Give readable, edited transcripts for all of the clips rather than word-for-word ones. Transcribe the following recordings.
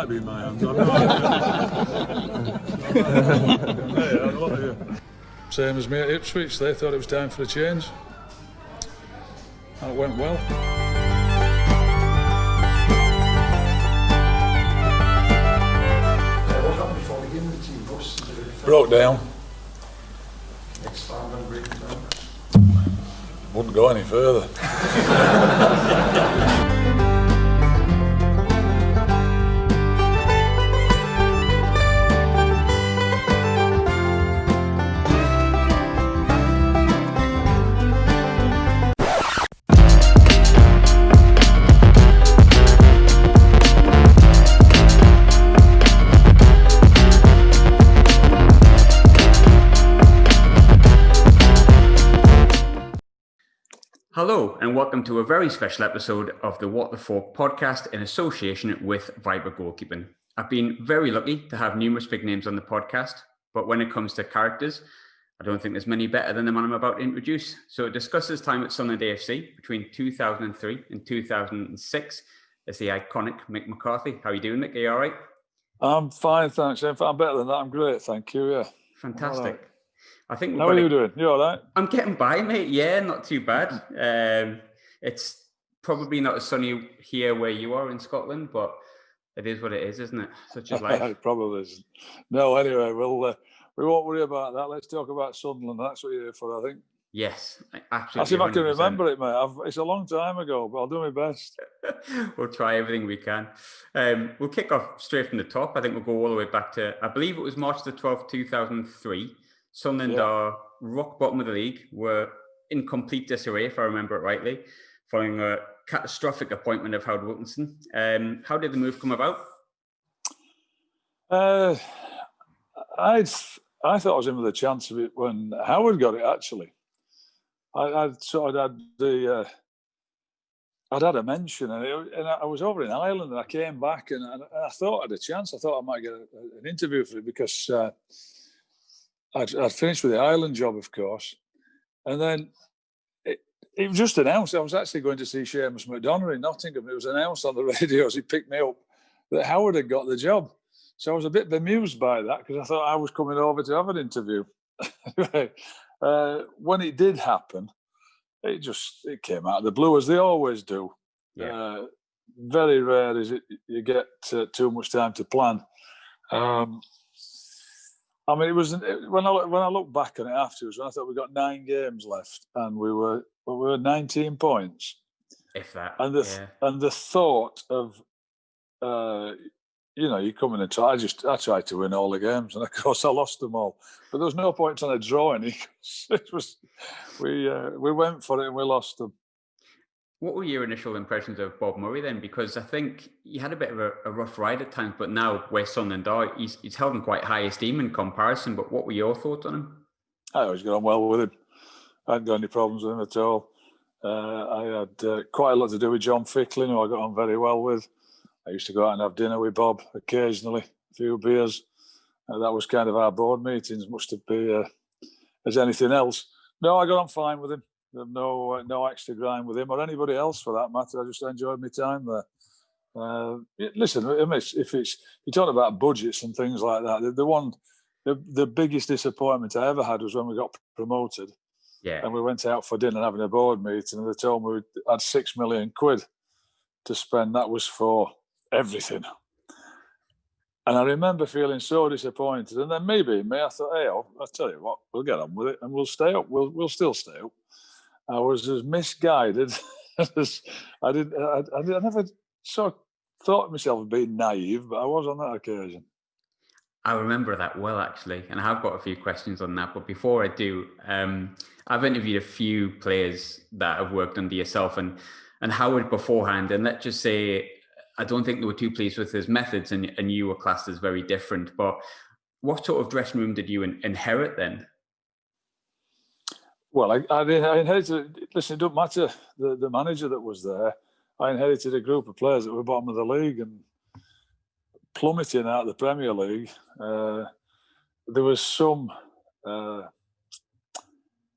might be in my hands. I don't know. Same as me at Ipswich, they thought it was time for a change. And it went well. What happened before the game? The team bus? Broke down. Expand and break down. Wouldn't go any further. Hello and welcome to a very special episode of the What the Falk podcast in association with 𝐈𝐭'𝐬 Goalkeeping. I've been very lucky to have numerous big names on the podcast, but when it comes to characters, I don't think there's many better than the man I'm about to introduce. So to discuss his time at Sunderland AFC between 2003 and 2006 is the iconic Mick McCarthy. How are you doing, Mick? Are you all right? I'm fine, thanks. I'm better than that. I'm great, thank you. Yeah. Fantastic. I think. How are you doing? You all right? I'm getting by, mate. Yeah, not too bad. It's probably not as sunny here where you are in Scotland, but it is what it is, isn't it? Such is life. It probably isn't. No, anyway, we won't worry about that. Let's talk about Sunderland. That's what you're here for, I think. Yes, absolutely. I'll see if I can remember it, mate. It's a long time ago, but I'll do my best. We'll try everything we can. We'll kick off straight from the top. I think we'll go all the way back to, I believe it was March the 12th, 2003. Sunderland are rock bottom of the league. Were in complete disarray, if I remember it rightly, following a catastrophic appointment of Howard Wilkinson. How did the move come about? I thought I was in with a chance of it when Howard got it. Actually, I'd had a mention, and I was over in Ireland, and I came back, and I thought I had a chance. I thought I might get an interview for it because I'd finished with the Ireland job, of course, and then it was just announced. I was actually going to see Seamus McDonough in Nottingham. It was announced on the radio as he picked me up that Howard had got the job. So I was a bit bemused by that because I thought I was coming over to have an interview. Anyway, when it did happen, it came out of the blue, as they always do. Yeah. Very rare is it you get too much time to plan. I mean, it was when I look back on it afterwards. When I thought we got 9 games left, and we were 19 points, if that. And the thought of, you come in and try. I tried to win all the games, and of course I lost them all. But there was no point trying to draw any. We went for it and we lost them. What were your initial impressions of Bob Murray then? Because I think he had a bit of a rough ride at times, but now where Sunderland are, he's held in quite high esteem in comparison. But what were your thoughts on him? I always got on well with him. I hadn't got any problems with him at all. I had quite a lot to do with John Ficklin, who I got on very well with. I used to go out and have dinner with Bob occasionally, a few beers. That was kind of our board meetings, much to be as anything else. No, I got on fine with him. No extra grind with him or anybody else for that matter. I just enjoyed my time there. Listen, if you're talking about budgets and things like that, the biggest disappointment I ever had was when we got promoted. Yeah. And we went out for dinner having a board meeting, and they told me we had £6 million to spend. That was for everything. And I remember feeling so disappointed. And then maybe I thought, hey, I'll tell you what, we'll get on with it and we'll stay up. We'll still stay up. I was as misguided as I never sort of thought of myself being naive, but I was on that occasion. I remember that well, actually, and I have got a few questions on that. But before I do, I've interviewed a few players that have worked under yourself and Howard beforehand, and let's just say I don't think they were too pleased with his methods, and you were classed as very different. But what sort of dressing room did you inherit then? Well, I inherited. Listen, it doesn't matter the manager that was there. I inherited a group of players that were bottom of the league and plummeting out of the Premier League. There was some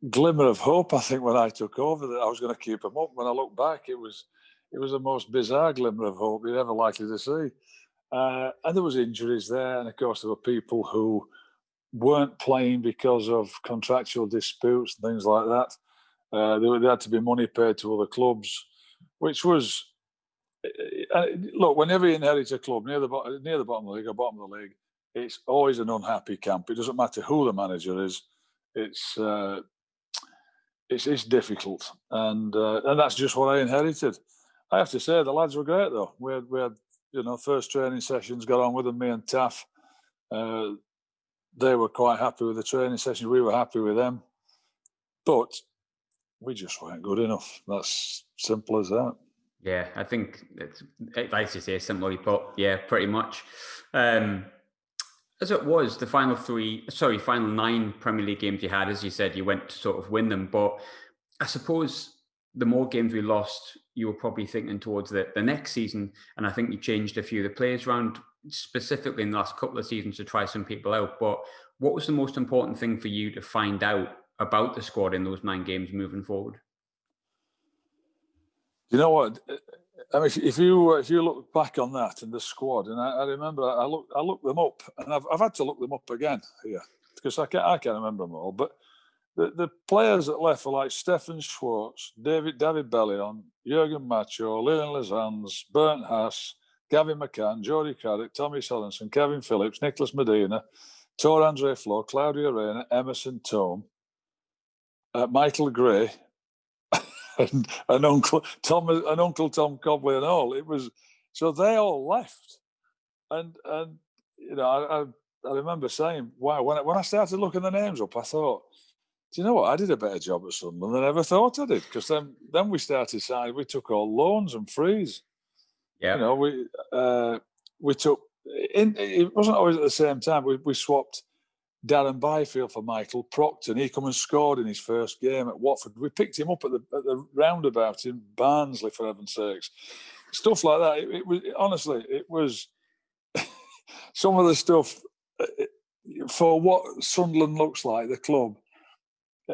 glimmer of hope, I think, when I took over, that I was going to keep them up. When I look back, it was the most bizarre glimmer of hope you're ever likely to see. And there was injuries there. And, of course, there were people who weren't playing because of contractual disputes and things like that. There had to be money paid to other clubs, which was... look, whenever you inherit a club near the bottom of the league or bottom of the league, it's always an unhappy camp. It doesn't matter who the manager is. It's difficult, and that's just what I inherited. I have to say the lads were great though. We had first training sessions, got on with them. Me and Taff, they were quite happy with the training sessions. We were happy with them, but we just weren't good enough. That's simple as that. Yeah, I think it's like you say, simply put. Yeah, pretty much. As it was, the final 9 Premier League games you had, as you said, you went to sort of win them. But I suppose the more games we lost, you were probably thinking towards the next season. And I think you changed a few of the players around, specifically in the last couple of seasons, to try some people out. But what was the most important thing for you to find out about the squad in those 9 games moving forward? You know what? I mean, if you look back on that and the squad, and I remember I looked them up, and I've had to look them up again here because I can't remember them all. But the players that left were like Stefan Schwartz, David Bellion, Jürgen Macho, Lilian Lizanz, Bernd Haas, Gavin McCann, Jody Craddock, Tommy Sorensen, Kevin Phillips, Nicholas Medina, Tor Andre Flo, Claudio Reyna, Emerson Thome, Michael Gray. And Uncle Tom Cobley and all. It was so they all left, and I remember saying, wow, when I started looking the names up, I thought, do you know what? I did a better job at Sunderland than I ever thought I did, because then we started signing. We took all loans and frees. Yeah, we took in. It wasn't always at the same time. We swapped Darren Byfield for Michael Proctor. He come and scored in his first game at Watford. We picked him up at the roundabout in Barnsley, for heaven's sakes. Stuff like that. It was honestly, it was some of the stuff for what Sunderland looks like, the club.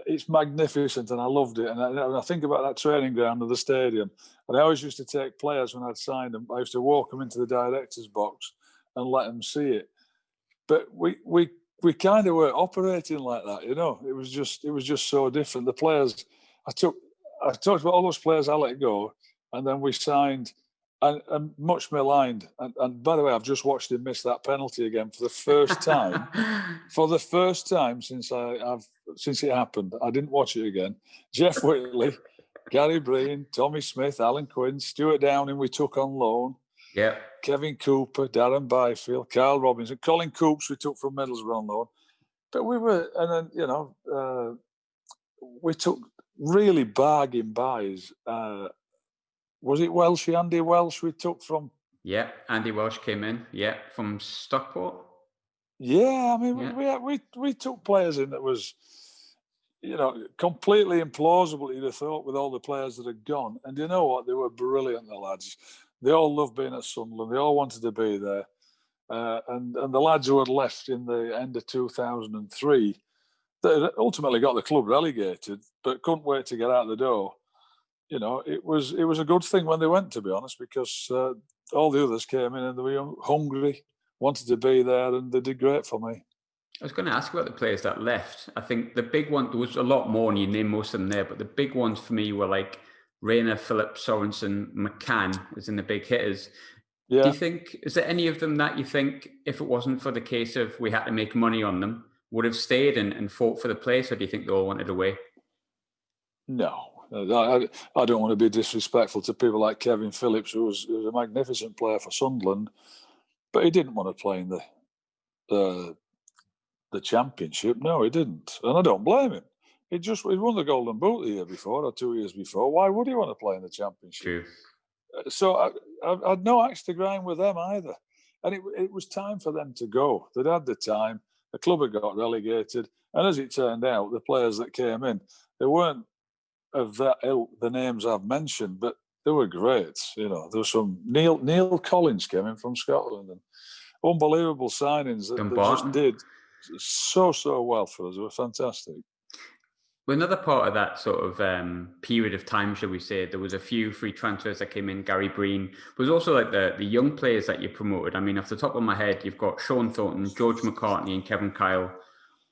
It's magnificent, and I loved it. And I think about that training ground of the stadium. And I always used to take players when I'd signed them. I used to walk them into the director's box and let them see it. But we kind of were operating like that, It was just so different. The players, I talked about all those players I let go, and then we signed, and much maligned. And by the way, I've just watched him miss that penalty again for the first time. For the first time since it happened, I didn't watch it again. Jeff Whitley, Gary Breen, Tommy Smith, Alan Quinn, Stuart Downing, we took on loan. Yeah. Kevin Cooper, Darren Byfield, Carl Robinson, Colin Coops we took from Middlesbrough on loan. But we were, and then, we took really bargain buys. Was it Andy Welsh we took from? Yeah, Andy Welsh came in, from Stockport. Yeah, I mean, we took players in that was, completely implausible, you'd have thought, with all the players that had gone. And you know what? They were brilliant, the lads. They all loved being at Sunderland. They all wanted to be there. And the lads who had left in the end of 2003, they ultimately got the club relegated, but couldn't wait to get out the door. It was a good thing when they went, to be honest, because all the others came in and they were hungry, wanted to be there, and they did great for me. I was going to ask about the players that left. I think the big one, there was a lot more, and you named most of them there, but the big ones for me were like Reyna, Phillips, Sorensen, McCann as in the big hitters. Yeah. Do you think, is there any of them that you think, if it wasn't for the case of we had to make money on them, would have stayed and fought for the place, or do you think they all wanted away? No. I don't want to be disrespectful to people like Kevin Phillips, who was a magnificent player for Sunderland, but he didn't want to play in the Championship. No, he didn't. And I don't blame him. He won the Golden Boot the year before or 2 years before. Why would he want to play in the Championship? True. So I had no axe to grind with them either. And it was time for them to go. They'd had the time. The club had got relegated. And as it turned out, the players that came in, they weren't of that ilk, the names I've mentioned, but they were great. There was some Neil Collins came in from Scotland, and unbelievable signings that they just did so well for us. They were fantastic. Another part of that sort of period of time, shall we say, there was a few free transfers that came in. Gary Breen. There was also like the young players that you promoted. I mean, off the top of my head, you've got Sean Thornton, George McCartney, and Kevin Kyle.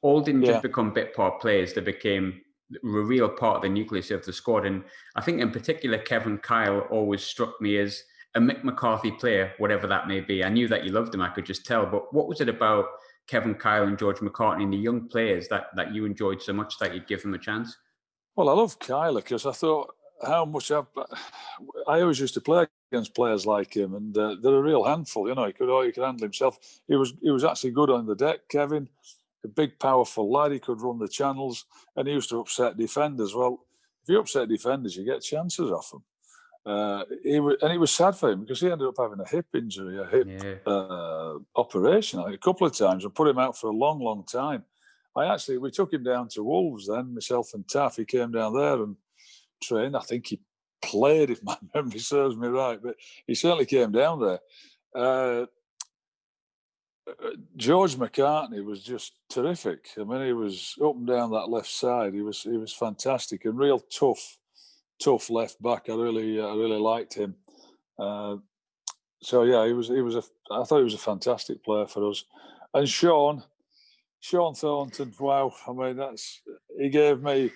All didn't just become bit part players; they became a real part of the nucleus of the squad. And I think, in particular, Kevin Kyle always struck me as a Mick McCarthy player, whatever that may be. I knew that you loved him; I could just tell. But what was it about Kevin Kyle and George McCartney and the young players that you enjoyed so much that you'd give them a chance? Well, I love Kyle because I thought how much I always used to play against players like him, and they're a real handful. You know, he could handle himself. He was actually good on the deck. Kevin, a big, powerful lad. He could run the channels, and he used to upset defenders. Well, if you upset defenders, you get chances off them. And it was sad for him because he ended up having a hip injury, a hip operation, I think, a couple of times, and put him out for a long, long time. We took him down to Wolves then, myself and Taff. He came down there and trained. I think he played, if my memory serves me right, but he certainly came down there. George McCartney was just terrific. I mean, he was up and down that left side. He was fantastic and real tough left back. I really liked him. So yeah, I thought he was a fantastic player for us. And Sean Thornton, wow! I mean, he gave me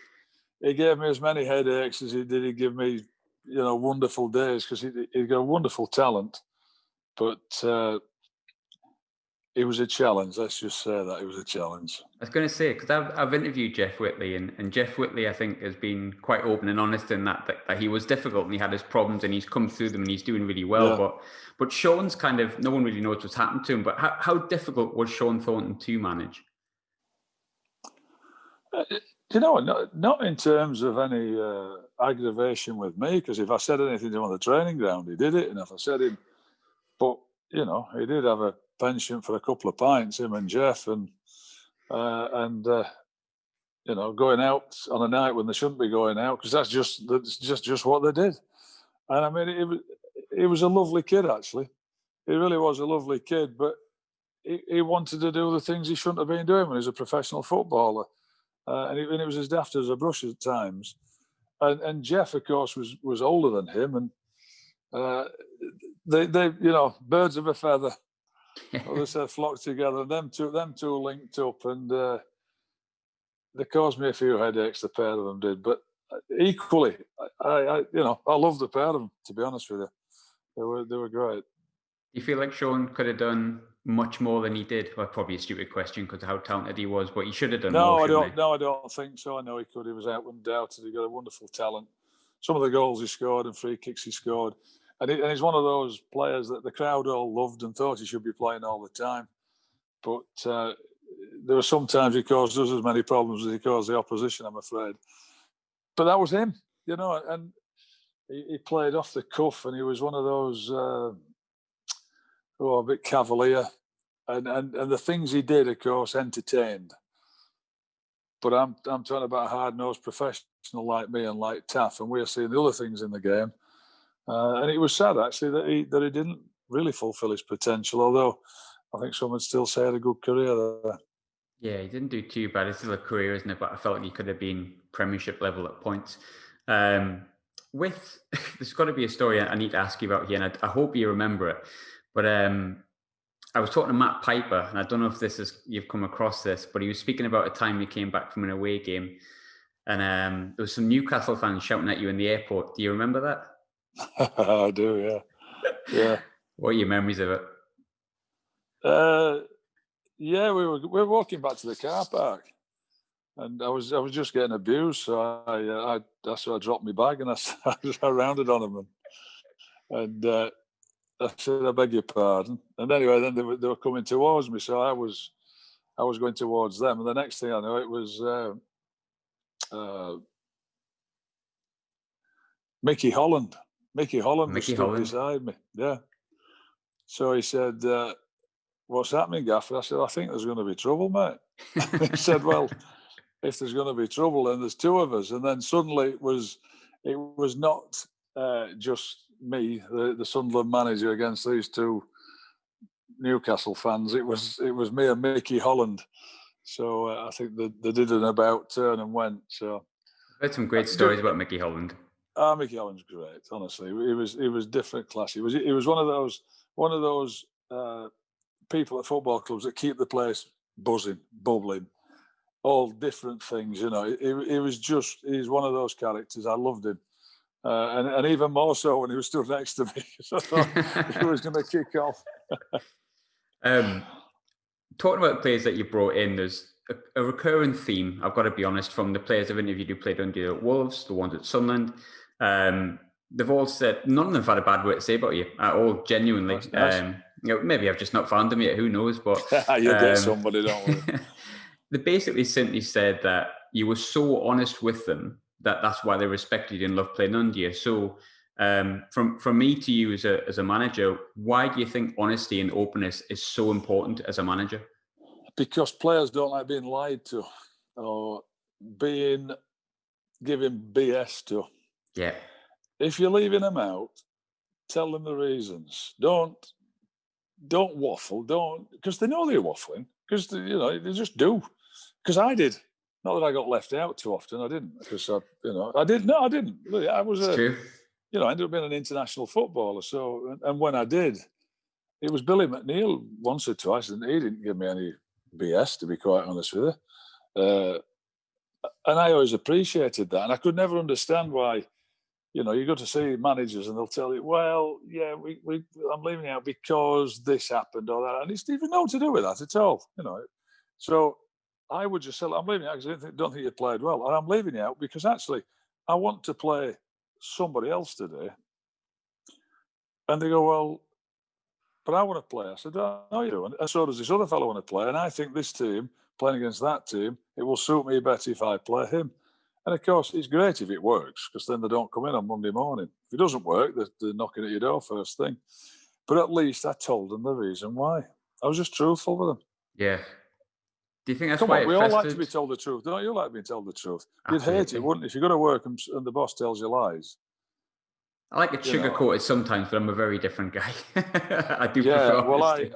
as many headaches as he did. He gave me, wonderful days because he got a wonderful talent, but it was a challenge. Let's just say that it was a challenge. I was going to say, because I've interviewed Jeff Whitley, and Jeff Whitley, I think, has been quite open and honest in that he was difficult and he had his problems and he's come through them and he's doing really well. Yeah. But Sean's kind of, no one really knows what's happened to him. But how difficult was Sean Thornton to manage? Not in terms of any aggravation with me, because if I said anything to him on the training ground, he did it. And if I said him, but he did have a penchant for a couple of pints, him and Jeff, and going out on a night when they shouldn't be going out, because that's just what they did. And I mean, he was a lovely kid, actually. He really was a lovely kid, but he wanted to do the things he shouldn't have been doing when he was a professional footballer. And it was as daft as a brush at times. And Jeff, of course, was older than him, and they birds of a feather. They said flock together, and them two linked up, and they caused me a few headaches. The pair of them did, but equally, I love the pair of them. To be honest with you, they were great. You feel like Sean could have done much more than he did? Well, probably a stupid question because of how talented he was, but he should have done more. No, I don't think so. I know he could. He was out undoubted. He got a wonderful talent. Some of the goals he scored and free kicks he scored. And he's one of those players that the crowd all loved and thought he should be playing all the time. But there were sometimes he caused us as many problems as he caused the opposition, I'm afraid. But that was him, and he played off the cuff, and he was one of those a bit cavalier. And the things he did, of course, entertained. But I'm talking about a hard-nosed professional like me and like Taff, and we're seeing the other things in the game. And it was sad, actually, that he didn't really fulfil his potential, although I think some would still say he had a good career there. Yeah, he didn't do too bad. It's still a career, isn't it? But I felt like he could have been Premiership level at points. There's got to be a story I need to ask you about here, and I hope you remember it. But I was talking to Matt Piper, and I don't know if you've come across this, but he was speaking about a time he came back from an away game, and there was some Newcastle fans shouting at you in the airport. Do you remember that? I do, yeah. What are your memories of it? Yeah, we were walking back to the car park, and I was just getting abused, so I dropped my bag and I rounded on them, and I said, I beg your pardon. And anyway, then they were coming towards me, so I was going towards them, and the next thing I know, it was Mickey Holland. Mickey Holland was stood beside me. Yeah. So he said, "What's happening, Gaffer?" I said, "I think there's going to be trouble, mate." He said, "Well, if there's going to be trouble, then there's two of us." And then suddenly it was not just me, the Sunderland manager, against these two Newcastle fans. It was me and Mickey Holland. So I think they did an about turn and went. So I've heard some great stories about Mickey Holland. Mickey Holland's great. Honestly, he was different class. He was one of those people at football clubs that keep the place buzzing, bubbling, all different things. He's one of those characters. I loved him. And even more so when he was stood next to me. So I thought he was going to kick off. Talking about players that you brought in, there's a recurring theme, I've got to be honest, from the players I've interviewed who played under you at Wolves, the ones at Sunderland. They've all said, none of them have had a bad word to say about you at all, genuinely. Nice. Maybe I've just not found them yet, who knows? But You'll get somebody, don't worry. They basically simply said that you were so honest with them that's why they respected you and loved playing under you. So from me to you as a manager, why do you think honesty and openness is so important as a manager? Because players don't like being lied to or being given BS to. Yeah. If you're leaving them out, tell them the reasons. Don't waffle. Because they know they're waffling. Because they just do. Because I did. Not that I got left out too often. I didn't. Because I did. No, I didn't. I was true. I ended up being an international footballer. So, and when I did, it was Billy McNeil once or twice, and he didn't give me any BS, to be quite honest with you. And I always appreciated that. And I could never understand why. You go to see managers and they'll tell you, well, yeah, I'm leaving out because this happened or that, and it's even no to do with that at all. So I would just say, I'm leaving out because I don't think you played well, and I'm leaving out because actually I want to play somebody else today. And they go, well, but I want to play. I said, no, you do, and so does this other fellow want to play, and I think this team playing against that team, it will suit me better if I play him. And of course, it's great if it works, because then they don't come in on Monday morning. If it doesn't work, they're knocking at your door first thing. But at least I told them the reason why. I was just truthful with them. Yeah. Do you think that's why we all like to be told the truth. Don't you like being told the truth? Absolutely. You'd hate it, wouldn't you? If you go to work and the boss tells you lies. I like it sugar-coated sometimes, but I'm a very different guy. I do prefer honesty.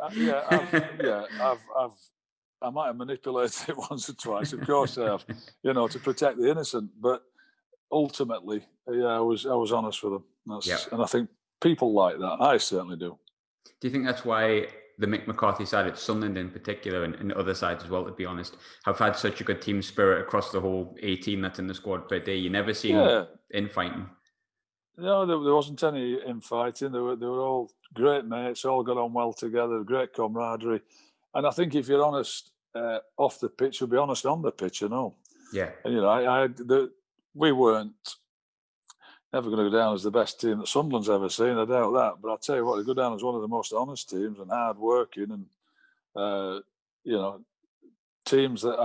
I might have manipulated it once or twice. Of course I have, to protect the innocent. But ultimately, I was honest with them. And I think people like that. I certainly do. Do you think that's why the Mick McCarthy side at Sunderland in particular, and other sides as well, to be honest, have had such a good team spirit across the whole 18 that's in the squad per day? You never see infighting. No, there wasn't any infighting. They were all great mates, all got on well together, great camaraderie. And I think if you're honest off the pitch, you'll be honest on the pitch and all. Yeah. And, we weren't never going to go down as the best team that Sunderland's ever seen, I doubt that. But I'll tell you what, they go down as one of the most honest teams and hard-working and, teams that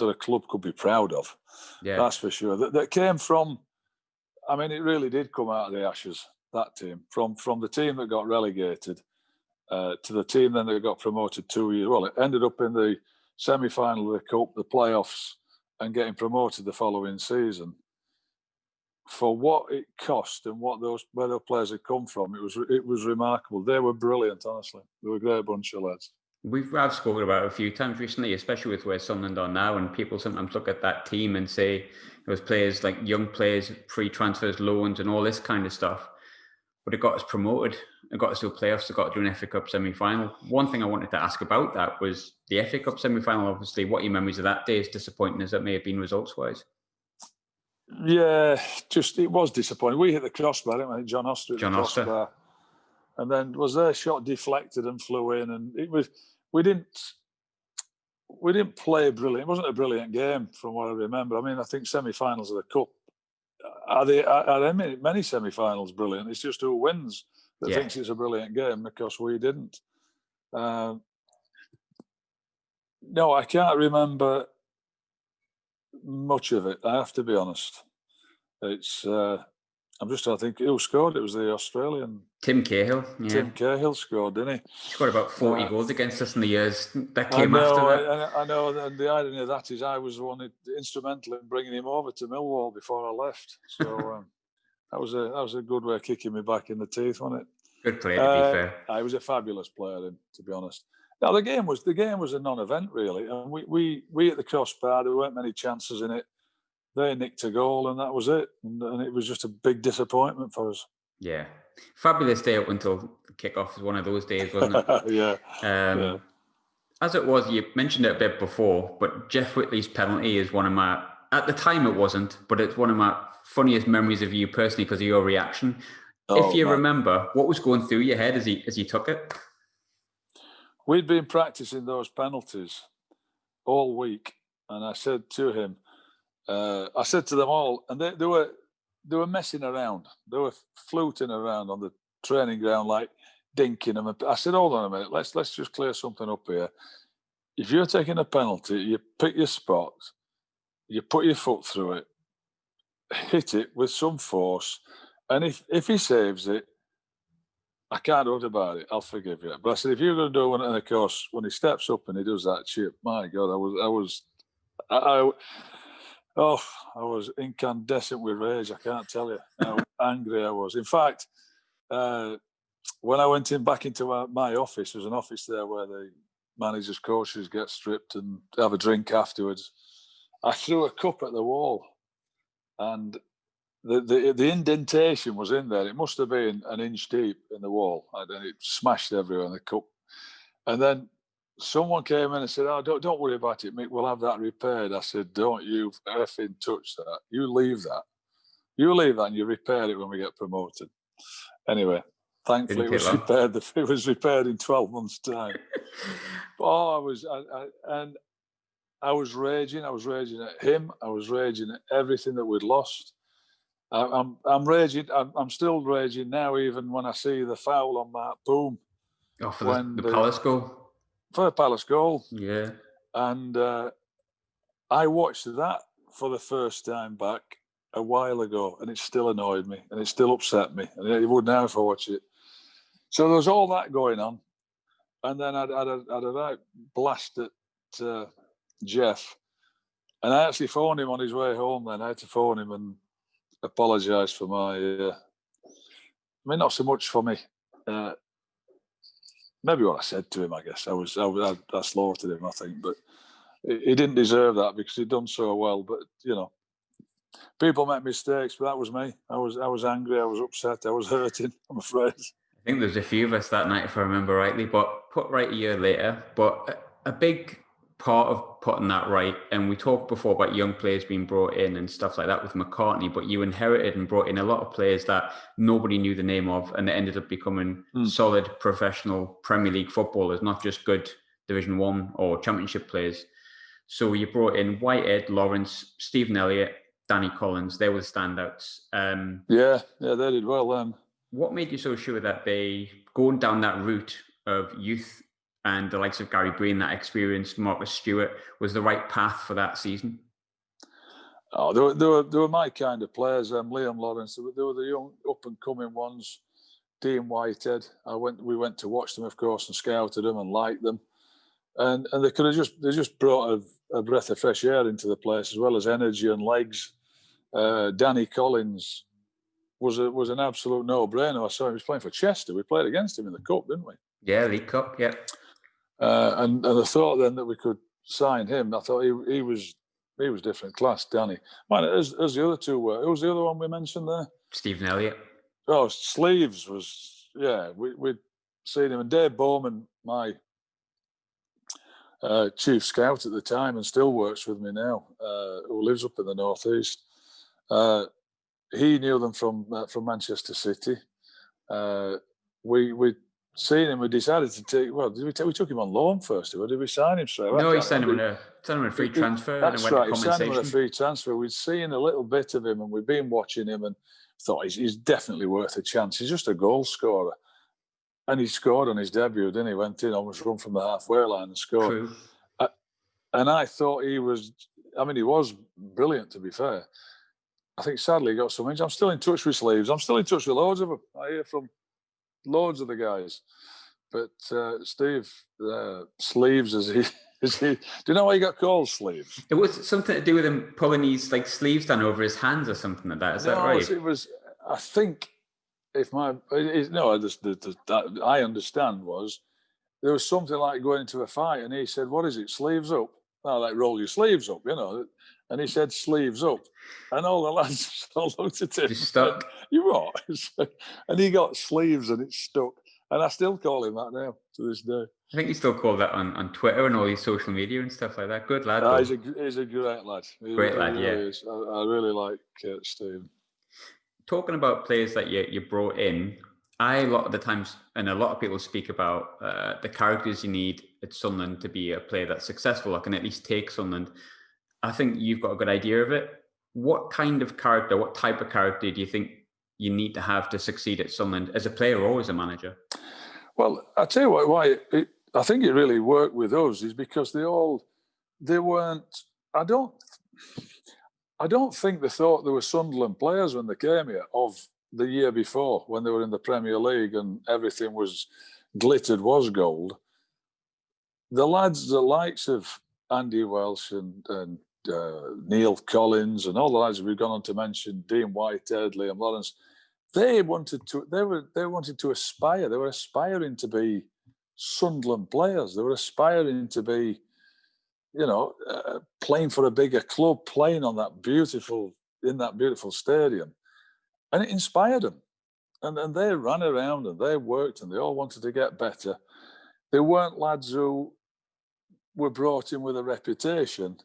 a club could be proud of. Yeah. That's for sure. That came from, it really did come out of the ashes, that team. From the team that got relegated to the team then that got promoted 2 years. Well, it ended up in the semi-final of the Cup, the playoffs, and getting promoted the following season. For what it cost and where those players had come from, it was remarkable. They were brilliant, honestly. They were a great bunch of lads. I've spoken about it a few times recently, especially with where Sunderland are now, and people sometimes look at that team and say those players, like young players, free transfers, loans, and all this kind of stuff. But it got us promoted. It got us to the playoffs. It got to an FA Cup semi-final. One thing I wanted to ask about that was the FA Cup semi-final. Obviously, what are your memories of that day, as disappointing as it may have been results-wise? Yeah, it was disappointing. We hit the crossbar, didn't we? John Oster hit the crossbar. And then was their shot deflected and flew in, and it was we didn't play brilliant. It wasn't a brilliant game from what I remember. I think semi-finals of the Cup are many semi-finals brilliant. It's just who wins that thinks it's a brilliant game, because we didn't. No, I can't remember much of it. I have to be honest. It's I'm just trying to think who scored. It was the Australian Tim Cahill. Yeah. Tim Cahill scored, didn't he? He scored about 40 goals against us in the years that came after that. I know, and the irony of that is I was the one instrumental in bringing him over to Millwall before I left. So that was a good way of kicking me back in the teeth, wasn't it? Good player, to be fair. I was a fabulous player, to be honest. Now the game was a non-event really, and we hit the crossbar. There weren't many chances in it. they nicked a goal and that was it. And it was just a big disappointment for us. Yeah. Fabulous day up until kick-off was one of those days, wasn't it? Yeah. As it was, you mentioned it a bit before, but Jeff Whitley's penalty is one of my, at the time it wasn't, but it's one of my funniest memories of you personally because of your reaction. If you remember, what was going through your head as he took it? We'd been practicing those penalties all week, and I said to him, I said to them all, and they were messing around. They were fluting around on the training ground, like dinking them. I said, hold on a minute, let's just clear something up here. If you're taking a penalty, you pick your spot, you put your foot through it, hit it with some force, and if he saves it, I can't do it about it. I'll forgive you. But I said, if you're going to do one, and of course, when he steps up and he does that chip, my God, I was incandescent with rage. I can't tell you how angry I was. In fact, when I went back into my office, there's an office there where the managers, coaches get stripped and have a drink afterwards. I threw a cup at the wall, and the indentation was in there. It must have been an inch deep in the wall, and it smashed everywhere in the cup. And then someone came in and said, "Oh, don't worry about it, Mick. We'll have that repaired." I said, "Don't you effing touch that. You leave that. And you repair it when we get promoted." Anyway, thankfully it was repaired. It was repaired in 12 months' time. I was raging. I was raging at him. I was raging at everything that we'd lost. I'm raging. I'm still raging now, even when I see the foul on Mark Boom. Oh, for the Palace goal. For the Palace goal. Yeah. And I watched that for the first time back a while ago, and it still annoyed me, and it still upset me, and it would now if I watch it. So there was all that going on, and then I'd a right blast at Jeff, and I actually phoned him on his way home. Then I had to phone him and apologise for my. Not so much for me. Maybe what I said to him. I guess I slaughtered him. I think, but he didn't deserve that because he'd done so well. But people make mistakes, but that was me. I was angry. I was upset. I was hurting. I'm afraid. I think there's a few of us that night, if I remember rightly. But put right a year later. But a big part of putting that right, and we talked before about young players being brought in and stuff like that with McCartney, but you inherited and brought in a lot of players that nobody knew the name of, and they ended up becoming solid professional Premier League footballers, not just good Division 1 or Championship players. So you brought in 𝐌𝐤𝐬, Lawrence, Stephen Elliott, Danny Collins. They were the standouts. Yeah, they did well. What made you so sure that they, going down that route of youth and the likes of Gary Breen, that experienced Marcus Stewart, was the right path for that season? Oh, they were my kind of players. Liam Lawrence, they were the young up-and-coming ones. Dean 𝐻𝐻𝐻. We went to watch them, of course, and scouted them and liked them. And they could have just brought a breath of fresh air into the place, as well as energy and legs. Danny Collins was an absolute no-brainer. I saw him. He was playing for Chester. We played against him in the cup, didn't we? Yeah, League Cup. Yeah. And the thought then that we could sign him, I thought he was different class, Danny. Man, as the other two were. Who was the other one we mentioned there? Stephen Elliott. Oh, Sleeves was, yeah. We'd seen him, and Dave Bowman, my chief scout at the time, and still works with me now, who lives up in the northeast. He knew them from Manchester City. We'd seen him. We decided to take. Well, we took him on loan first, or did we sign him straight away? No, he signed him on a free transfer. That's right. He signed him on a free transfer. We'd seen a little bit of him, and we'd been watching him, and thought he's definitely worth a chance. He's just a goal scorer, and he scored on his debut. Then he went in, almost run from the halfway line and scored. True. And I thought he was. I mean, he was brilliant. To be fair, I think sadly he got some injuries. I'm still in touch with Sleeves. I'm still in touch with loads of them. I hear from loads of the guys. But Steve Sleeves, is he? Do you know why he got called Sleeves? It was something to do with him pulling his sleeves down over his hands or something like that. Is that right? It was. I think I understand was there was something like going into a fight, and he said, "What is it? Sleeves up." "Oh, like roll your sleeves up," you know. And he said, "Sleeves up," and all the lads all looked at him. Just stuck. You what? And he got sleeves, and it stuck. And I still call him that now to this day. I think you still call that on Twitter and all these social media and stuff like that. Good lad. He's a great lad. Great lad, yeah. Really is. I really like Stephen. Talking about players that you brought in, a lot of the times, and a lot of people speak about the characters you need at Sunderland to be a player that's successful, that can at least take Sunderland. I think you've got a good idea of it. What kind of character, what type of character do you think you need to have to succeed at Sunderland as a player or as a manager? Well, I tell you what, why I think it really worked with us is because they weren't. I don't think they thought they were Sunderland players when they came here of the year before, when they were in the Premier League and everything was glittered was gold. The lads, the likes of Andy Welsh and Neil Collins and all the lads we've gone on to mention, Dean Whitehead, Liam Lawrence, they wanted to aspire. They were aspiring to be Sunderland players. They were aspiring to be, playing for a bigger club, playing in that beautiful stadium, and it inspired them. And they ran around and they worked and they all wanted to get better. They weren't lads who were brought in with a reputation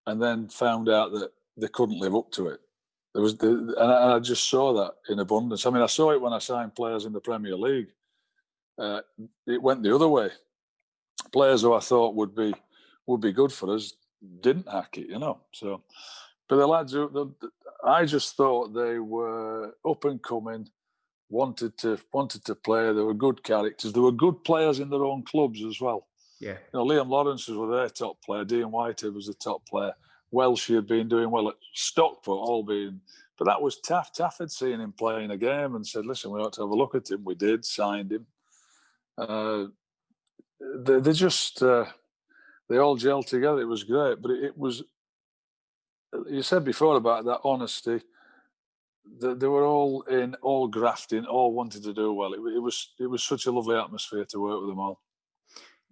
and then found out that they couldn't live up to it. And I just saw that in abundance. I mean, I saw it when I signed players in the Premier League. It went the other way. Players who I thought would be good for us didn't hack it, So, but the lads I just thought they were up and coming, wanted to play. They were good characters. They were good players in their own clubs as well. Yeah. Liam Lawrence was their top player. Dean Whitehead was the top player. Welsh had been doing well at Stockport, but that was Taff. Taff had seen him playing a game and said, "Listen, we ought to have a look at him." We did, signed him. They just they all gelled together. It was great, but it was. You said before about that honesty. They were all in, all grafting, all wanted to do well. It was such a lovely atmosphere to work with them all.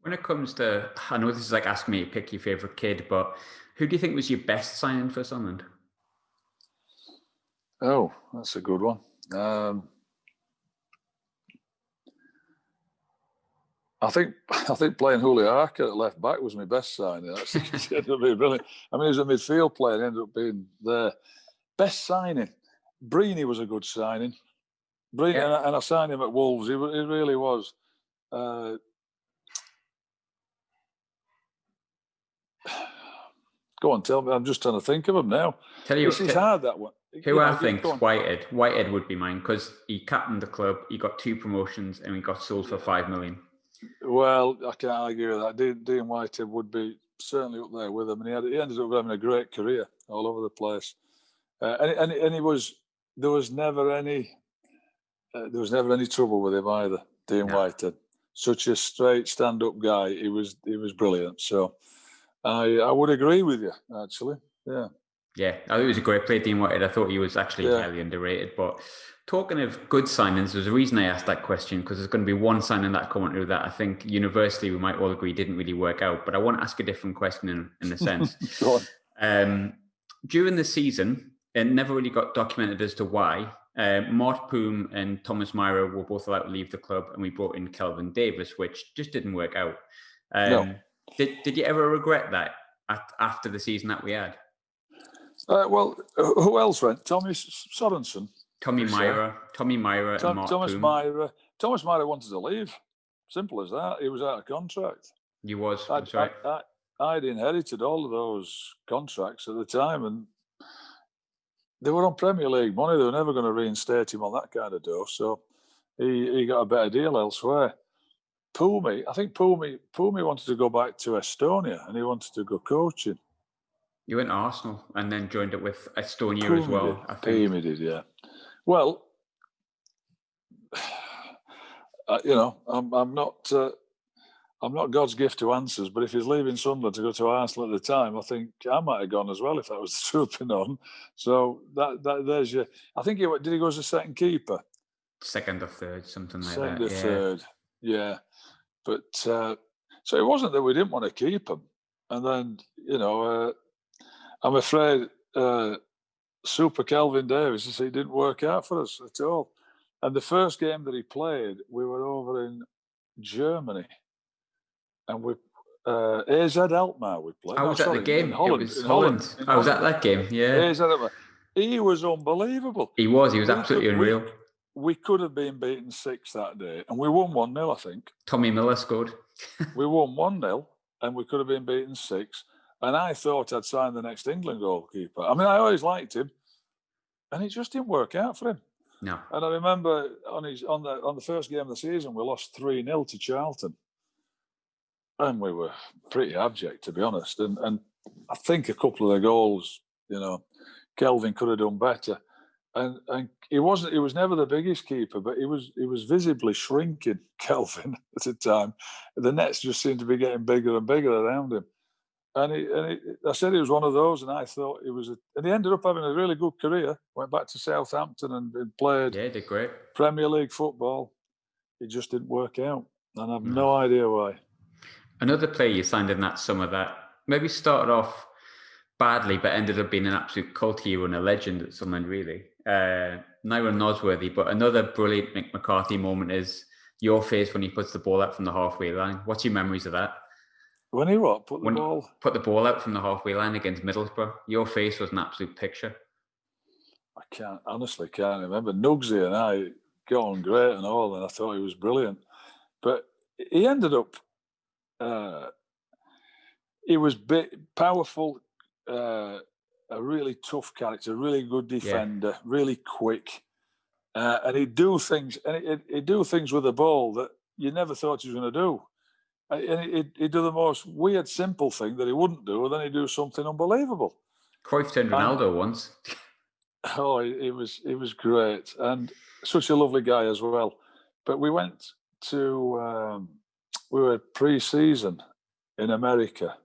When it comes to, I know this is like asking me to pick your favourite kid, but who do you think was your best signing for Sunderland? Oh, that's a good one. I think playing 𝐒𝐤𝐬𝐜𝐜 at left back was my best signing. That's ended up being brilliant. I mean, he was a midfield player and ended up being there. Best signing, Breeny was a good signing. Breeny, yeah. And I signed him at Wolves. He really was. Go on, tell me. I'm just trying to think of him now. This is hard, that one. Who I think is Whitehead. Whitehead would be mine because he captained the club. He got 2 promotions and he got sold for $5 million. Well, I can't argue with that. Dean Whitehead would be certainly up there with him, and he ended up having a great career all over the place. And he was. There was never any trouble with him either. Dean Whitehead, such a straight, stand-up guy. He was brilliant. So I would agree with you, actually. Yeah. Yeah, I thought he was a great player, Dean Whitehead. I thought he was actually highly underrated. But talking of good signings, there's a reason I asked that question, because there's going to be one signing that coming through that I think universally we might all agree didn't really work out. But I want to ask a different question in a sense. Go on. During the season, it never really got documented as to why. Mort Poom and Thomas Myra were both allowed to leave the club, and we brought in Kelvin Davis, which just didn't work out. No. Did you ever regret that after the season that we had? Well, who else went? Tommy Sorensen. Tommy Myra, and Mort Thomas Poom. Myra. Thomas Myra wanted to leave. Simple as that. He was out of contract. He was. That's right. I'd inherited all of those contracts at the time, and they were on Premier League money. They were never going to reinstate him on that kind of dough. So he got a better deal elsewhere. Pumi, I think Pumi wanted to go back to Estonia, and he wanted to go coaching. You went to Arsenal and then joined up with Estonia as well. I think Pumi did, yeah. Well, I'm not God's gift to answers, but if he's leaving Sunderland to go to Arsenal at the time, I think I might have gone as well if that was the truth be known. So there's your. I think did he go as a second keeper? Second or third, something like that. Second or third, yeah. But so it wasn't that we didn't want to keep him. And then, I'm afraid Super Kelvin Davis, he didn't work out for us at all. And the first game that he played, we were over in Germany, and we 𝐒𝐻-𝐷𝐿𝐼 we played. I was at the game. In Holland. It was Holland. I was at that game. Yeah. 𝐒𝐻-𝐷𝐿𝐼. He was unbelievable. He was absolutely unreal. We could have been beaten 6 that day, and we won 1-0, I think. Tommy Miller scored. We won 1-0, and we could have been beaten 6. And I thought I'd signed the next England goalkeeper. I mean, I always liked him, and it just didn't work out for him. No. And I remember on the first game of the season, we lost 3-0 to Charlton, and we were pretty abject, to be honest. And I think a couple of the goals, Kelvin could have done better. And he was never the biggest keeper, but he was visibly shrinking, Kelvin, at the time. The nets just seemed to be getting bigger and bigger around him. And I said he was one of those, and I thought and he ended up having a really good career. Went back to Southampton and played did great Premier League football. It just didn't work out, and I've no idea why. Another player you signed in that summer that maybe started off badly, but ended up being an absolute cult hero and a legend at Sunderland, really. 𝐼𝐿 Nosworthy, but another brilliant Mick McCarthy moment is your face when he puts the ball out from the halfway line. What's your memories of that? When he what? Put the ball out from the halfway line against Middlesbrough. Your face was an absolute picture. I honestly can't remember. 𝐒𝐿𝐲 and I got on great and all, and I thought he was brilliant. But he ended up, he was powerful, a really tough character, really good defender, really quick. And he'd do things, with the ball that you never thought he was going to do. And he'd do the most weird, simple thing that he wouldn't do, and then he'd do something unbelievable. Cruyff turned Ronaldo once. Oh, he was great, and such a lovely guy as well. But we went to we were pre-season in America,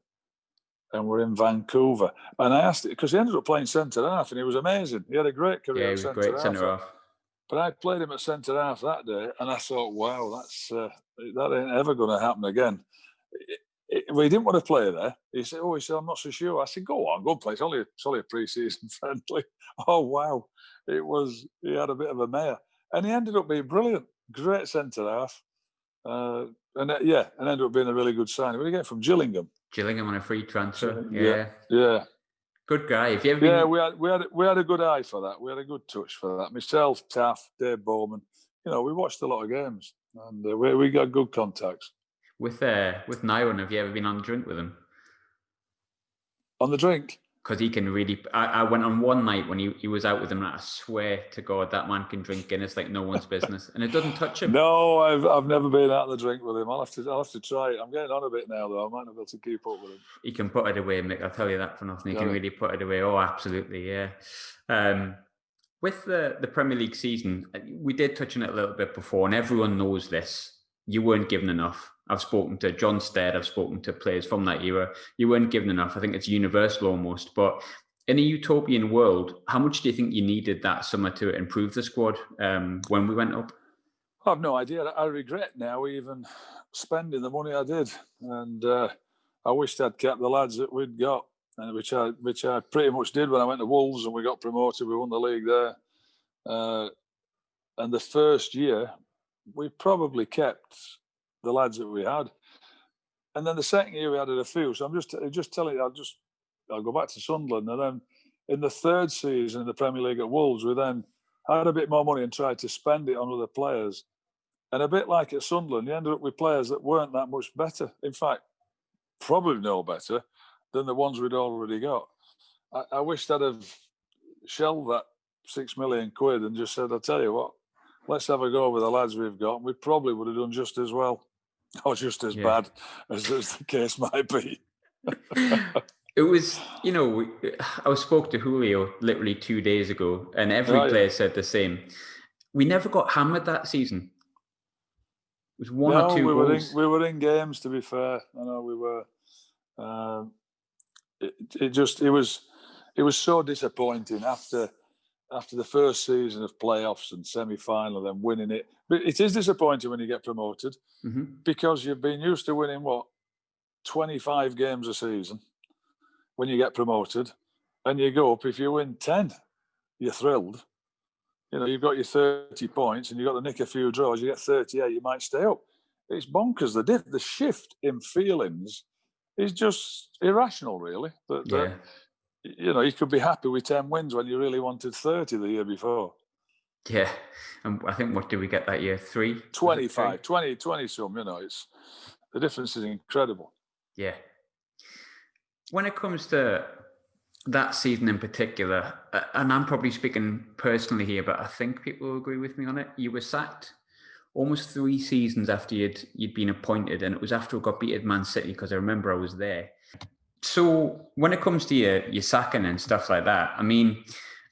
and we're in Vancouver. And I asked it because he ended up playing centre half, and he was amazing. He had a great career. Yeah, he was a great centre half. But I played him at centre half that day, and I thought, wow, that ain't ever going to happen again. Well, he didn't want to play there. He said, I'm not so sure. I said, go on, go and play. It's only a pre-season friendly. Oh, wow. He had a bit of a mare. And he ended up being brilliant. Great centre half. And ended up being a really good signing. Where did he get from? Gillingham. Gillingham on a free transfer. Yeah. Good guy. Have you ever been... Yeah, we had a good eye for that. We had a good touch for that. Myself, Taff, Dave Bowman. We watched a lot of games, and we got good contacts. With 𝐼𝐿, have you ever been on a drink with him? On the drink? Because he can really... I went on one night when he was out with him, and I swear to God, that man can drink Guinness like no one's business, and it doesn't touch him. No, I've never been out on the drink with him. I'll have to try it. I'm getting on a bit now, though. I might not be able to keep up with him. He can put it away, Mick. I'll tell you that for nothing. He can really put it away. Oh, absolutely, yeah. With the Premier League season, we did touch on it a little bit before, and everyone knows this. You weren't given enough. I've spoken to John Stead. I've spoken to players from that era. You weren't given enough. I think it's universal almost. But in a utopian world, how much do you think you needed that summer to improve the squad when we went up? I have no idea. I regret now even spending the money I did. And I wished I'd kept the lads that we'd got, which I pretty much did when I went to Wolves and we got promoted. We won the league there. And the first year, we probably kept the lads that we had, and then the second year we added a few. So I'm just telling you, I'll go back to Sunderland, and then in the third season in the Premier League at Wolves, we then had a bit more money and tried to spend it on other players. And a bit like at Sunderland, you ended up with players that weren't that much better. In fact, probably no better than the ones we'd already got. I wished I'd have shelved that £6 million and just said, I'll tell you what, let's have a go with the lads we've got. We probably would have done just as well, or just as bad as the case might be. It was, I spoke to Julio literally 2 days ago, and every player said the same. We never got hammered that season. It was one or two goals. We were in games, to be fair. I know we were. It was so disappointing after the first season of playoffs and semi-final, then winning it. But it is disappointing when you get promoted because you've been used to winning, 25 games a season when you get promoted, and you go up. If you win 10, you're thrilled. You know, you've got your 30 points and you've got to nick a few draws, you get 38, you might stay up. It's bonkers. The shift in feelings is just irrational, really. That, you know, you could be happy with 10 wins when you really wanted 30 the year before. Yeah. And I think, what did we get that year? 3? 25, 20 some, you know, the difference is incredible. Yeah. When it comes to that season in particular, and I'm probably speaking personally here, but I think people will agree with me on it. You were sacked almost 3 seasons after you'd been appointed, and it was after we got beat at Man City, because I remember I was there. So when it comes to your sacking and stuff like that, I mean,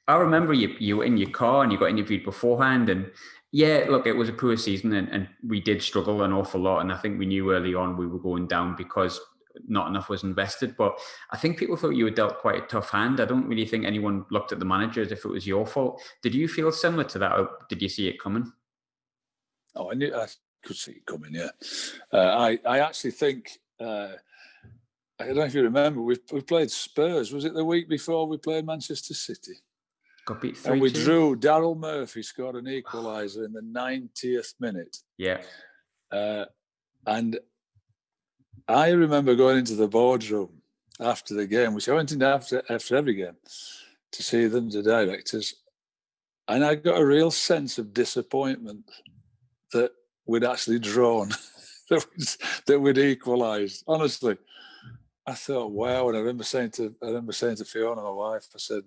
I remember you were in your car and you got interviewed beforehand, and yeah, look, it was a poor season and we did struggle an awful lot, and I think we knew early on we were going down because not enough was invested. But I think people thought you were dealt quite a tough hand. I don't really think anyone looked at the manager as if it was your fault. Did you feel similar to that, or did you see it coming? Oh, I could see it coming, yeah. I actually think, I don't know if you remember, we played Spurs. Was it the week before we played Manchester City? Got beat 3-2. And we drew. Daryl Murphy scored an equaliser in the 90th minute. Yeah. And I remember going into the boardroom after the game, which I went in after every game to see them, the directors, and I got a real sense of disappointment that we'd actually drawn, that we'd equalised. Honestly, I thought, wow. And I remember saying to Fiona, my wife, I said,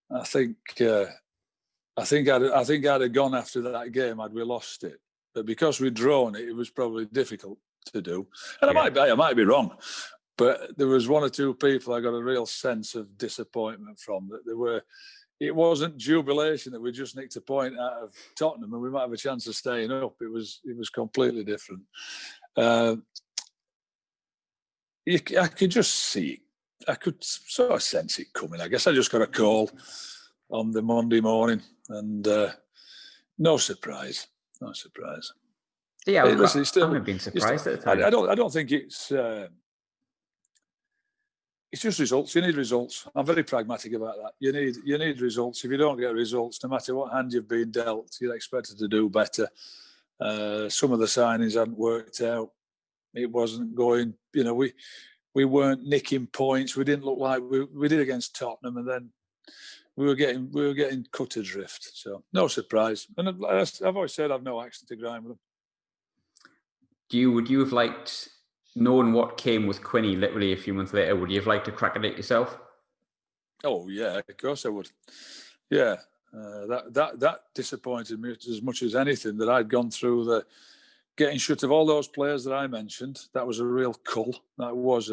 I think I'd have gone after that game had we lost it, but because we'd drawn it, it was probably difficult to do. And I might be wrong, but there was 1 or 2 people I got a real sense of disappointment from, that it wasn't jubilation that we just nicked a point out of Tottenham and we might have a chance of staying up. It was completely different. I could just see, I could sort of sense it coming. I guess I just got a call on the Monday morning, and no surprise. Yeah, I haven't been surprised at the time. I don't think it's just results. You need results. I'm very pragmatic about that. You need results. If you don't get results, no matter what hand you've been dealt, you're expected to do better. Some of the signings hadn't worked out. It wasn't going. You know, we weren't nicking points. We didn't look like we did against Tottenham, and then we were getting cut adrift. So no surprise. And I've always said I've no axe to grind with them. Would you have liked, knowing what came with Quinny literally a few months later, would you have liked to crack at it yourself? Oh yeah, of course I would. Yeah, that disappointed me as much as anything, that I'd gone through the getting shut of all those players that I mentioned. That was a real cull. That was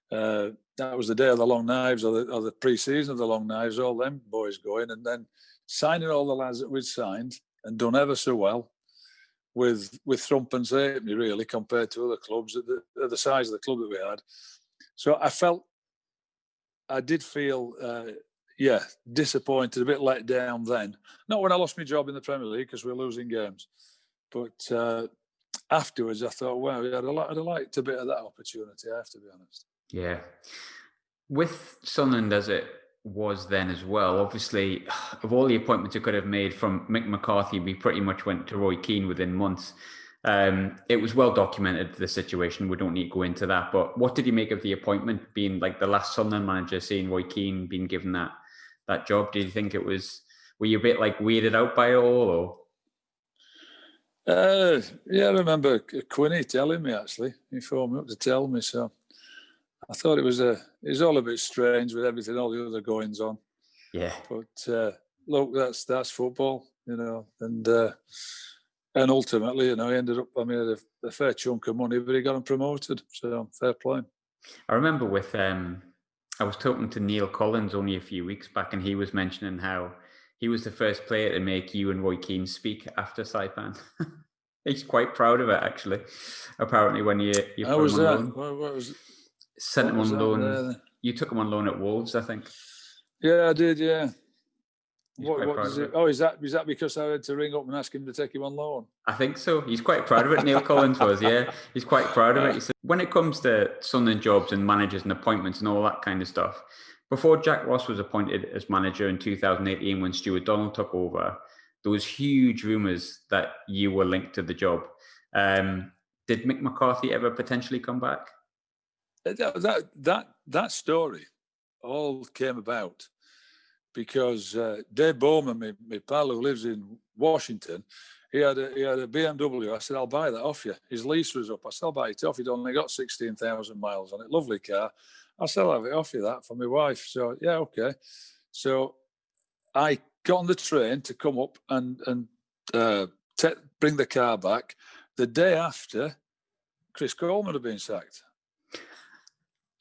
that was the day of the long knives, or the pre-season of the long knives. All them boys going, and then signing all the lads that we'd signed and done ever so well, with thrumpence halfpenny really, compared to other clubs at the size of the club that we had. So I did feel, disappointed, a bit let down then. Not when I lost my job in the Premier League, because we were losing games, but afterwards I thought, wow, I'd have liked a bit of that opportunity, I have to be honest. Yeah. With Sunderland as it was then as well, obviously, of all the appointments you could have made from Mick McCarthy, we pretty much went to Roy Keane within months. It was well documented, the situation. We don't need to go into that. But what did you make of the appointment, being like the last Sunderland manager, seeing Roy Keane being given that job? Did you think were you a bit like weirded out by it all? Or? Yeah, I remember Quinny telling me, actually. He phoned me up to tell me, so I thought it was all a bit strange with everything, all the other goings on. Yeah. But look, that's football, you know, and ultimately, you know, he ended up, I mean, a fair chunk of money, but he got him promoted, so fair play. I remember with, I was talking to Neil Collins only a few weeks back, and he was mentioning how he was the first player to make you and Roy Keane speak after Saipan. He's quite proud of it, actually. Apparently, when you put him on loan. What was it? Sent him on loan. You took him on loan at Wolves, I think. Yeah, I did, yeah. What does it? Oh, is that because I had to ring up and ask him to take him on loan? I think so. He's quite proud of it, Neil Collins was, yeah. He's quite proud of it. He said, when it comes to Sunderland jobs and managers and appointments and all that kind of stuff, before Jack Ross was appointed as manager in 2018 when Stuart Donald took over, there was huge rumours that you were linked to the job. Did Mick McCarthy ever potentially come back? That story all came about because Dave Bowman, my pal who lives in Washington, he had a BMW. I said, I'll buy that off you. His lease was up. I said, I'll buy it off you. He'd only got 16,000 miles on it. Lovely car. I said, I'll have it off you, that, for my wife. So, yeah, okay. So I got on the train to come up and bring the car back. The day after, Chris Coleman had been sacked.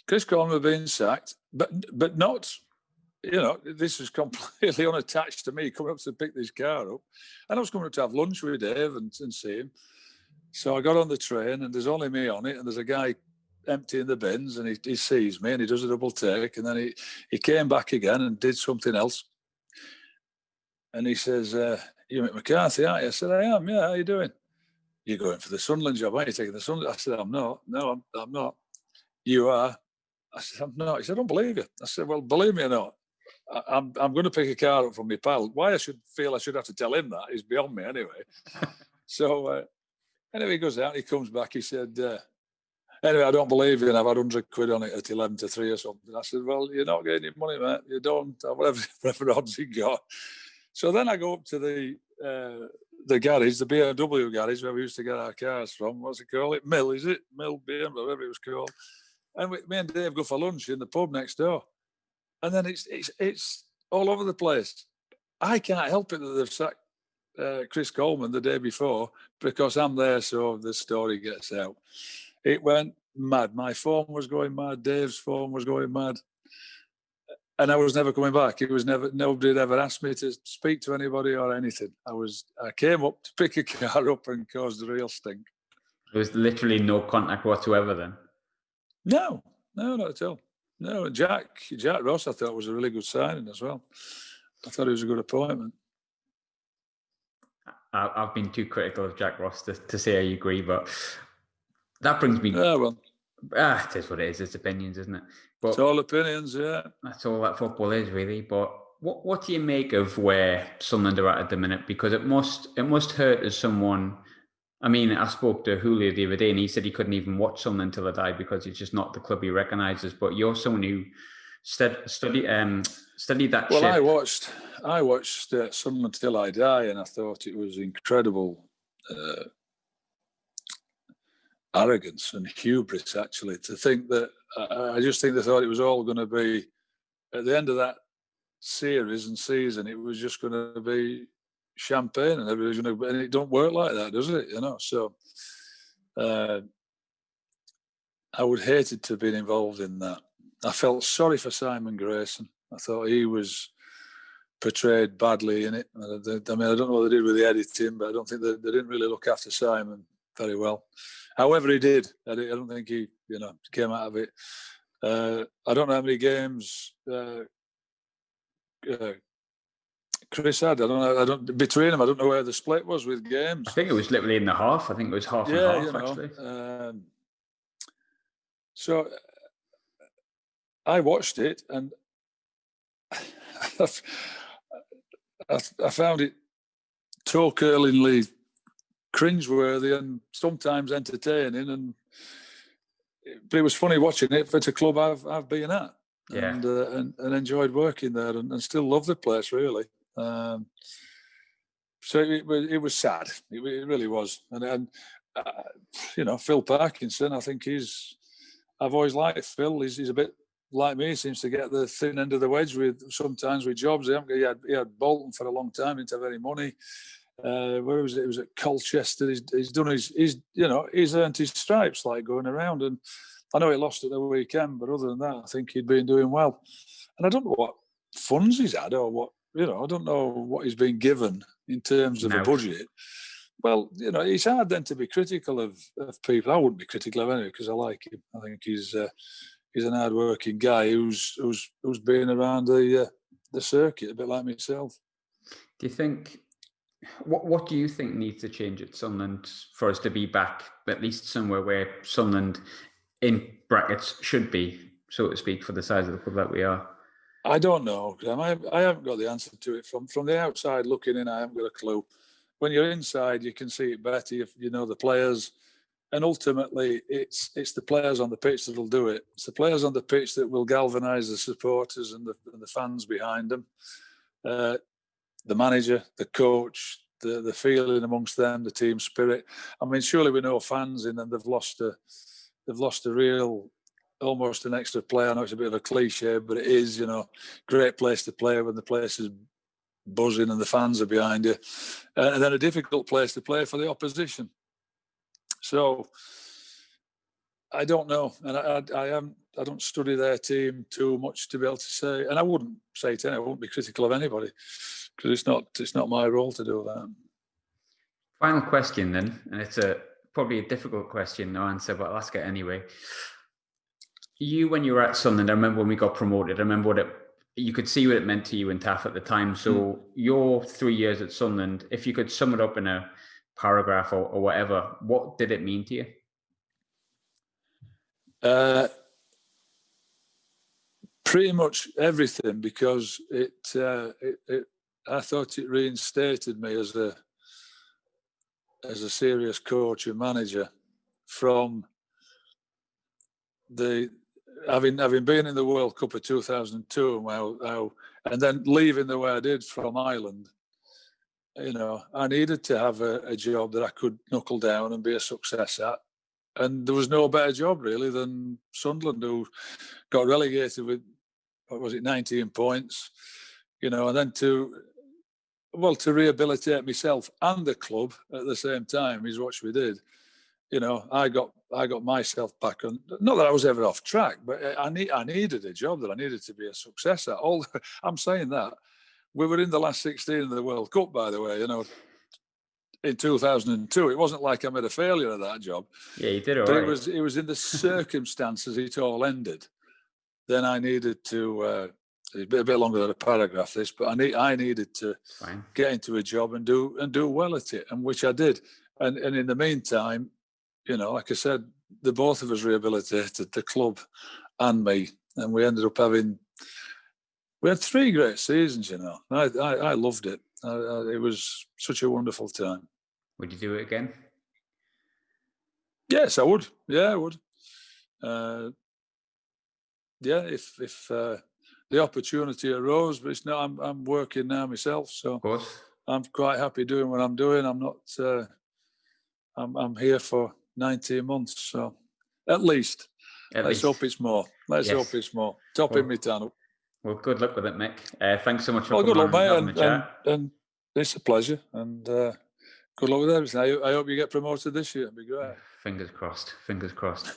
Chris Coleman had been sacked, but not... this was completely unattached to me coming up to pick this car up. And I was coming up to have lunch with Dave and see him. So I got on the train and there's only me on it and there's a guy emptying the bins and he sees me and he does a double take and then he came back again and did something else. And he says, you Mick McCarthy, aren't you? I said, I am, yeah, how you doing? You're going for the Sunderland job, aren't you? Taking the Sunderland? I said, I'm not. No, I'm not. You are? I said, I'm not. He said, I don't believe you. I said, well, believe me or not, I'm going to pick a car up from my pal. Why I should have to tell him that is beyond me anyway. So anyway, he goes out, he comes back, he said, anyway, I don't believe you and I've had 100 quid on it at 11 to 3 or something. I said, well, you're not getting your money, mate. You don't, whatever odds you got. So then I go up to the garage, the BMW garage where we used to get our cars from. What's it called? Mill, is it? Mill BMW, whatever it was called. And me and Dave go for lunch in the pub next door. And then it's all over the place. I can't help it that they've sacked Chris Coleman the day before because I'm there, so the story gets out. It went mad. My phone was going mad. Dave's phone was going mad. And I was never coming back. Nobody had ever asked me to speak to anybody or anything. I came up to pick a car up and caused a real stink. There was literally no contact whatsoever then? No, not at all. No, Jack Ross I thought was a really good signing as well. I thought he was a good appointment. I've been too critical of Jack Ross to say I agree, but that brings me... it is what it is. It's opinions, isn't it? But it's all opinions, yeah. That's all that football is, really. But what do you make of where Sunderland are at the minute? Because it must hurt as someone... I mean, I spoke to 𝐒𝐤𝐬 the other day and he said he couldn't even watch Sunderland until I died because it's just not the club he recognises. But you're someone who studied that ship. Well, I watched Sunderland till I die and I thought it was incredible arrogance and hubris, actually, to think that... I just think they thought it was all going to be... At the end of that series and season, it was just going to be... champagne and everybody's going to, and it don't work like that, does it? So I would hated to have been involved in that. I felt sorry for Simon Grayson. I thought he was portrayed badly in it. I mean, I don't know what they did with the editing, but I don't think they didn't really look after Simon very well. However, he did. I don't think he, came out of it. I don't know how many games Chris had. I don't between them. I don't know where the split was with games. I think it was literally in the half. I think it was half and half, actually. So I watched it and I found it toe-curlingly cringeworthy and sometimes entertaining. But it was funny watching it. It's a club I've been at, and enjoyed working there, and still love the place really. So it was sad. It really was. And Phil Parkinson, I think I've always liked Phil. He's a bit like me. He seems to get the thin end of the wedge sometimes with jobs. He had Bolton for a long time. Didn't have any money. Where was it? It was at Colchester. He's done he's earned his stripes like going around. And I know he lost at the weekend, but other than that, I think he'd been doing well. And I don't know what funds he's had or what. I don't know what he's been given in terms of a budget. Well, it's hard then to be critical of people. I wouldn't be critical of anyone because I like him. I think he's an hard-working guy who's been around the circuit a bit like myself. Do you think, what do you think needs to change at Sunderland for us to be back at least somewhere where Sunderland in brackets should be, so to speak, for the size of the club that we are? I don't know, Graham. I haven't got the answer to it. From the outside looking in, I haven't got a clue. When you're inside, you can see it better if you know the players. And ultimately, it's the players on the pitch that will do it. It's the players on the pitch that will galvanise the supporters and the fans behind them. The manager, the coach, the feeling amongst them, the team spirit. I mean, surely we know fans in them. They've lost a real, almost an extra player. I know it's a bit of a cliche, but it is, great place to play when the place is buzzing and the fans are behind you, and then a difficult place to play for the opposition. So I don't know, and I don't study their team too much to be able to say, and I wouldn't say it. I wouldn't be critical of anybody because it's not my role to do that. Final question then, and it's probably a difficult question to answer, but I'll ask it anyway. You, when you were at Sunderland, I remember when we got promoted. I remember you could see what it meant to you and Taff at the time. So your 3 years at Sunderland, if you could sum it up in a paragraph or whatever, what did it mean to you? Pretty much everything, because I thought it reinstated me as a serious coach and manager from having been in the World Cup of 2002 and then leaving the way I did from Ireland. I needed to have a job that I could knuckle down and be a success at. And there was no better job, really, than Sunderland, who got relegated with, 19 points, and then to rehabilitate myself and the club at the same time is what we did. I got myself back on. Not that I was ever off track, but I needed a job that I needed to be a success at. I'm saying that. We were in the last 16 of the World Cup, by the way, in 2002. It wasn't like I made a failure of that job. Yeah, you did all right. But it was in the circumstances it all ended. Then I needed to, it's a bit longer than a paragraph, this, but I needed to get into a job and do well at it, and which I did. And in the meantime, like I said, the both of us rehabilitated, the club and me, and we ended up we had 3 great seasons, I loved it. It was such a wonderful time. Would you do it again? Yes, I would. Yeah, I would. If the opportunity arose, but it's not. I'm working now myself, so of course. I'm quite happy doing what I'm doing. I'm not. I'm here for 19 months, so at least. Let's hope it's more. Let's hope it's more. Topping me tunnel. Well, good luck with it, Mick. Thanks so much for coming on and the chat. And it's a pleasure, and good luck with everything. I hope you get promoted this year. It'd be great. Fingers crossed. Fingers crossed.